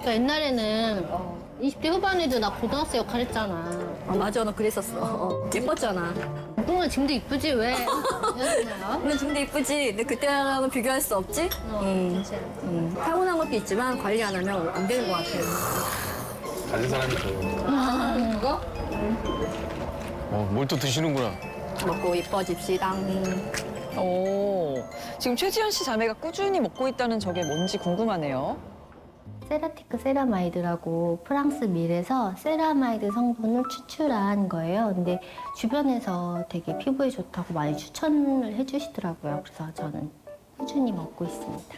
그러니까 옛날에는 20대 후반에도 나 고등학생 역할 했잖아. 맞아, 너 그랬었어. 예뻤잖아. 그동안 지금도 이쁘지 왜? 이러잖아요. 물론 지금도 이쁘지. 근데 그때랑은 비교할 수 없지? 그치. 타고난 것도 있지만 관리 안 하면 안 되는 것 같아요. 다른 사람이 더. 그거? 뭘 또 드시는구나. 먹고 이뻐집시다. 오, 지금 최지연 씨 자매가 꾸준히 먹고 있다는 저게 뭔지 궁금하네요. 세라티크 세라마이드라고 프랑스 밀에서 세라마이드 성분을 추출한 거예요. 근데 주변에서 되게 피부에 좋다고 많이 추천을 해주시더라고요. 그래서 저는 꾸준히 먹고 있습니다.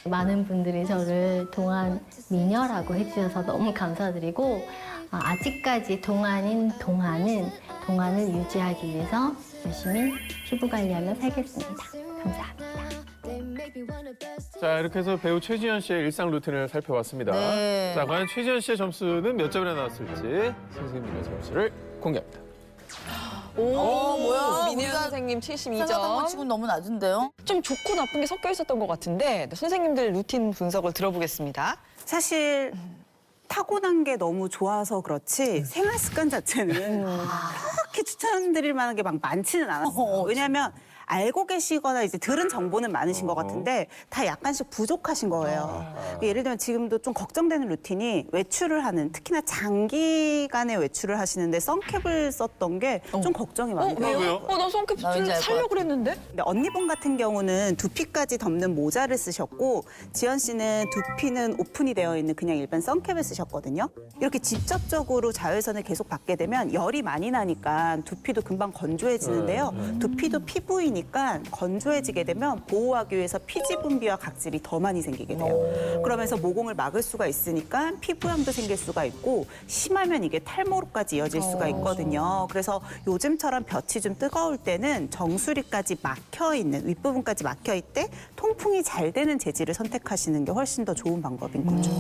많은 분들이 저를 동안 미녀라고 해주셔서 너무 감사드리고 아직까지 동안인 동안을 유지하기 위해서 열심히 피부 관리하며 살겠습니다. 감사합니다. 자, 이렇게 해서 배우 최지연 씨의 일상 루틴을 살펴봤습니다. 네. 자, 과연 최지연 씨의 점수는 몇 점이나 나왔을지 선생님의 점수를 공개합니다. 뭐야? 민혜연 우리가 선생님 생각한 것 72점. 치고는 너무 낮은데요? 좀 좋고 나쁜 게 섞여 있었던 것 같은데 선생님들 루틴 분석을 들어보겠습니다. 사실 타고난 게 너무 좋아서 그렇지 생활 습관 자체는 그렇게 추천드릴 만한 게 막 많지는 않았어요. 왜냐하면 알고 계시거나 이제 들은 정보는 많으신 것 같은데 다 약간씩 부족하신 거예요. 예를 들면 지금도 좀 걱정되는 루틴이 외출을 하는, 특히나 장기간의 외출을 하시는데 선캡을 썼던 게 좀 걱정이 많이 돼요. 왜요? 나 손캡 나 왠지 알것 살려고 같아. 그랬는데? 근데 언니분 같은 경우는 두피까지 덮는 모자를 쓰셨고 지연 씨는 두피는 오픈이 되어 있는 그냥 일반 선캡을 쓰셨거든요. 이렇게 직접적으로 자외선을 계속 받게 되면 열이 많이 나니까 두피도 금방 건조해지는데요. 두피도 피부이니까 건조해지게 되면 보호하기 위해서 피지 분비와 각질이 더 많이 생기게 돼요. 그러면서 모공을 막을 수가 있으니까 피부염도 생길 수가 있고 심하면 이게 탈모로까지 이어질 수가 있거든요. 그래서 요즘처럼 볕이 좀 뜨거울 때는 정수리까지 막혀 있는, 윗부분까지 막혀 있대 통풍이 잘 되는 재질을 선택하시는 게 훨씬 더 좋은 방법인 거죠.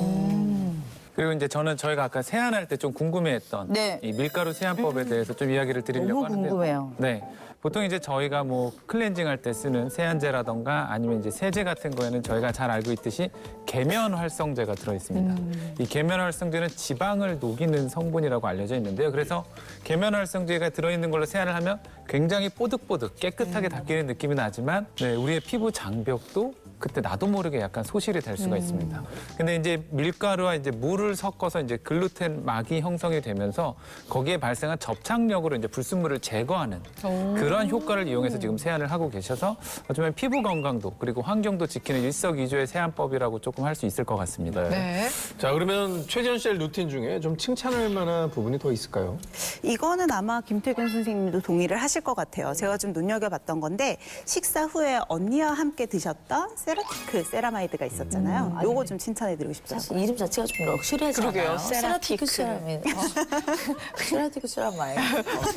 그리고 이제 저희가 아까 세안할 때 좀 궁금해했던 네. 이 밀가루 세안법에 대해서 좀 이야기를 드리려고 너무 하는데요. 궁금해요. 네. 보통 이제 저희가 뭐 클렌징 할 때 쓰는 세안제라던가 아니면 이제 세제 같은 거에는 저희가 잘 알고 있듯이 계면 활성제가 들어 있습니다. 이 계면 활성제는 지방을 녹이는 성분이라고 알려져 있는데요. 그래서 계면 활성제가 들어 있는 걸로 세안을 하면 굉장히 뽀득뽀득 깨끗하게 닦이는 느낌이 나지만 네, 우리의 피부 장벽도 그때 나도 모르게 약간 소실이 될 수가 있습니다. 근데 이제 밀가루와 이제 물을 섞어서 이제 글루텐 막이 형성이 되면서 거기에 발생한 접착력으로 이제 불순물을 제거하는 그런 효과를 이용해서 지금 세안을 하고 계셔서 어쩌면 피부 건강도 그리고 환경도 지키는 일석이조의 세안법이라고 조금 할 수 있을 것 같습니다. 네. 자, 그러면 최지연 씨의 루틴 중에 좀 칭찬할 만한 부분이 더 있을까요? 이거는 아마 김태균 선생님도 동의를 하실 것 같아요. 제가 좀 눈여겨봤던 건데 식사 후에 언니와 함께 드셨던 세라티크 세라마이드가 있었잖아요. 요거 좀 칭찬해드리고 싶더라고요. 사실 이름 자체가 좀 럭셔리하잖아요. 그러게요. 세라티크 세라티크. 세라마이드. 세라티크 세라마이드.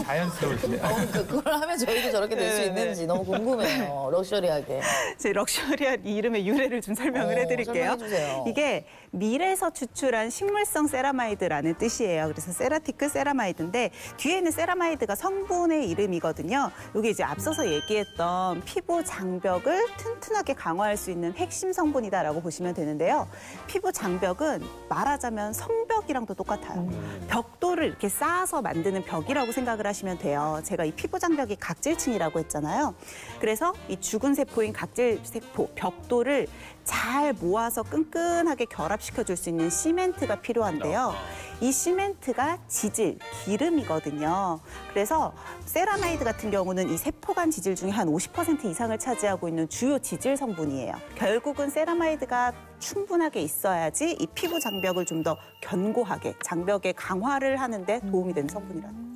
자연스러우시네요. 그걸 하면 저희도 저렇게 될 수 있는지 너무 궁금해요. 럭셔리하게. 제 럭셔리한 이 이름의 유래를 좀 설명을 해드릴게요. 설명해주세요. 이게 밀에서 추출한 식물성 세라마이드라는 뜻이에요. 그래서 세라티크 세라마이드인데 뒤에는 세라마이드가 성분의 이름이거든요. 이게 이제 앞서서 얘기했던 피부 장벽을 튼튼하게 강화할 수 있는 핵심 성분이다라고 보시면 되는데요. 피부 장벽은 말하자면 성벽이랑도 똑같아요. 벽돌을 이렇게 쌓아서 만드는 벽이라고 생각을 하시면 돼요. 제가 이 피부 장벽이 각질층이라고 했잖아요. 그래서 이 죽은 세포인 각질 세포, 벽돌을 잘 모아서 끈끈하게 결합시켜줄 수 있는 시멘트가 필요한데요. 이 시멘트가 지질, 기름이거든요. 그래서 세라마이드 같은 경우는 이 세포간 지질 중에 한 50% 이상을 차지하고 있는 주요 지질 성분이에요. 결국은 세라마이드가 충분하게 있어야지 이 피부 장벽을 좀 더 견고하게, 장벽의 강화를 하는데 도움이 되는 성분이라는 거죠.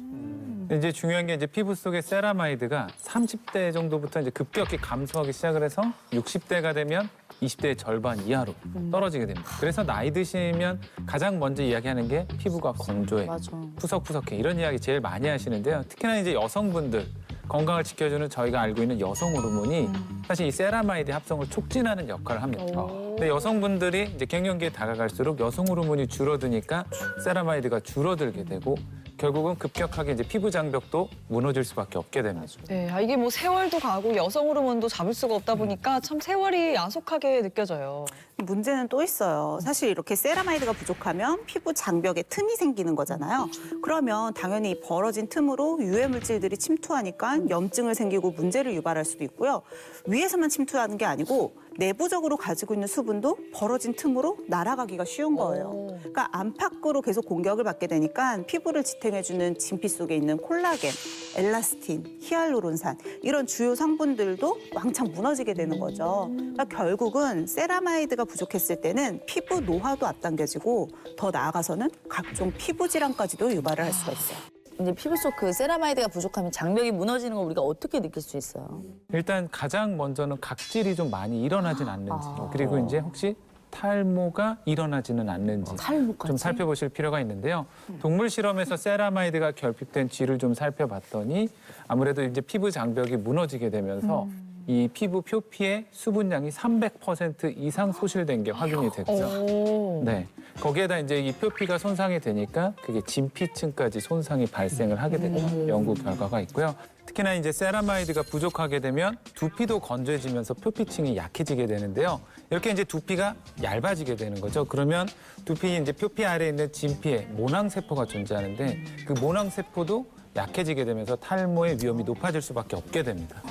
이제 중요한 게 이제 피부 속의 세라마이드가 30대 정도부터 이제 급격히 감소하기 시작을 해서 60대가 되면 20대의 절반 이하로 떨어지게 됩니다. 그래서 나이 드시면 가장 먼저 이야기하는 게 피부가 건조해, 맞아. 푸석푸석해 이런 이야기 제일 많이 하시는데요. 특히나 이제 여성분들 건강을 지켜주는 저희가 알고 있는 여성 호르몬이 사실 이 세라마이드 합성을 촉진하는 역할을 합니다. 근데 여성분들이 이제 갱년기에 다가갈수록 여성 호르몬이 줄어드니까 세라마이드가 줄어들게 되고 결국은 급격하게 이제 피부 장벽도 무너질 수밖에 없게 됩니다. 네, 이게 뭐 세월도 가고 여성 호르몬도 잡을 수가 없다 보니까 참 세월이 야속하게 느껴져요. 문제는 또 있어요. 사실 이렇게 세라마이드가 부족하면 피부 장벽에 틈이 생기는 거잖아요. 그러면 당연히 이 벌어진 틈으로 유해 물질들이 침투하니까 염증을 생기고 문제를 유발할 수도 있고요. 위에서만 침투하는 게 아니고 내부적으로 가지고 있는 수분도 벌어진 틈으로 날아가기가 쉬운 거예요. 그러니까 안팎으로 계속 공격을 받게 되니까 피부를 지탱해주는 진피 속에 있는 콜라겐, 엘라스틴, 히알루론산 이런 주요 성분들도 왕창 무너지게 되는 거죠. 그러니까 결국은 세라마이드가 부족했을 때는 피부 노화도 앞당겨지고 더 나아가서는 각종 피부 질환까지도 유발을 할 수가 있어요. 이제 피부 속 그 세라마이드가 부족하면 장벽이 무너지는 걸 우리가 어떻게 느낄 수 있어요? 일단 가장 먼저는 각질이 좀 많이 일어나진 않는지 그리고 이제 혹시 탈모가 일어나지는 않는지 탈모까지? 좀 살펴보실 필요가 있는데요. 동물 실험에서 세라마이드가 결핍된 쥐를 좀 살펴봤더니 아무래도 이제 피부 장벽이 무너지게 되면서 이 피부 표피의 수분량이 300% 이상 소실된 게 확인이 됐죠. 네. 거기에다 이제 이 표피가 손상이 되니까 그게 진피층까지 손상이 발생을 하게 되는 연구 결과가 있고요. 특히나 이제 세라마이드가 부족하게 되면 두피도 건조해지면서 표피층이 약해지게 되는데요. 이렇게 이제 두피가 얇아지게 되는 거죠. 그러면 두피 이제 표피 아래에 있는 진피에 모낭세포가 존재하는데 그 모낭세포도 약해지게 되면서 탈모의 위험이 높아질 수밖에 없게 됩니다.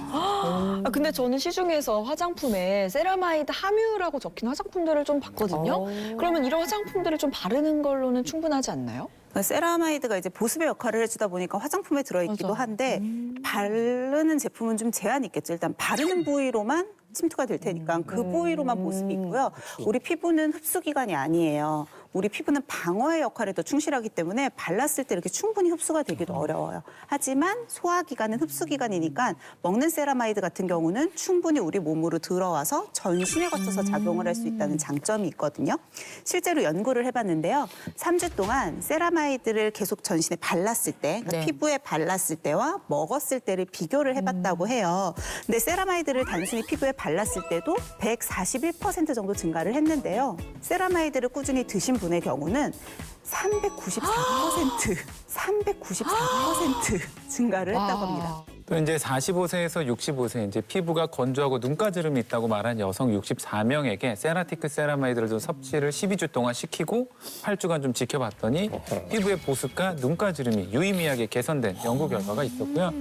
근데 저는 시중에서 화장품에 세라마이드 함유라고 적힌 화장품들을 좀 봤거든요. 그러면 이런 화장품들을 좀 바르는 걸로는 충분하지 않나요? 세라마이드가 이제 보습의 역할을 해주다 보니까 화장품에 들어있기도 한데 바르는 제품은 좀 제한이 있겠죠. 일단 바르는 부위로만 침투가 될 테니까 그 부위로만 보습이 있고요. 우리 피부는 흡수기관이 아니에요. 우리 피부는 방어의 역할에 더 충실하기 때문에 발랐을 때 이렇게 충분히 흡수가 되기도 어려워요. 하지만 소화기관은 흡수기관이니까 먹는 세라마이드 같은 경우는 충분히 우리 몸으로 들어와서 전신에 거쳐서 작용을 할 수 있다는 장점이 있거든요. 실제로 연구를 해봤는데요. 3주 동안 세라마이드를 계속 전신에 발랐을 때, 그러니까 네. 피부에 발랐을 때와 먹었을 때를 비교를 해봤다고 해요. 근데 세라마이드를 단순히 피부에 발랐을 때도 141% 정도 증가를 했는데요. 세라마이드를 꾸준히 드신 분의 경우는 394% 증가를 했다고 합니다. 또 이제 45세에서 65세 이제 피부가 건조하고 눈가주름이 있다고 말한 여성 64명에게 세라티크 세라마이드를 좀 섭취를 12주 동안 시키고 8주간 좀 지켜봤더니 피부의 보습과 눈가주름이 유의미하게 개선된 연구 결과가 있었고요.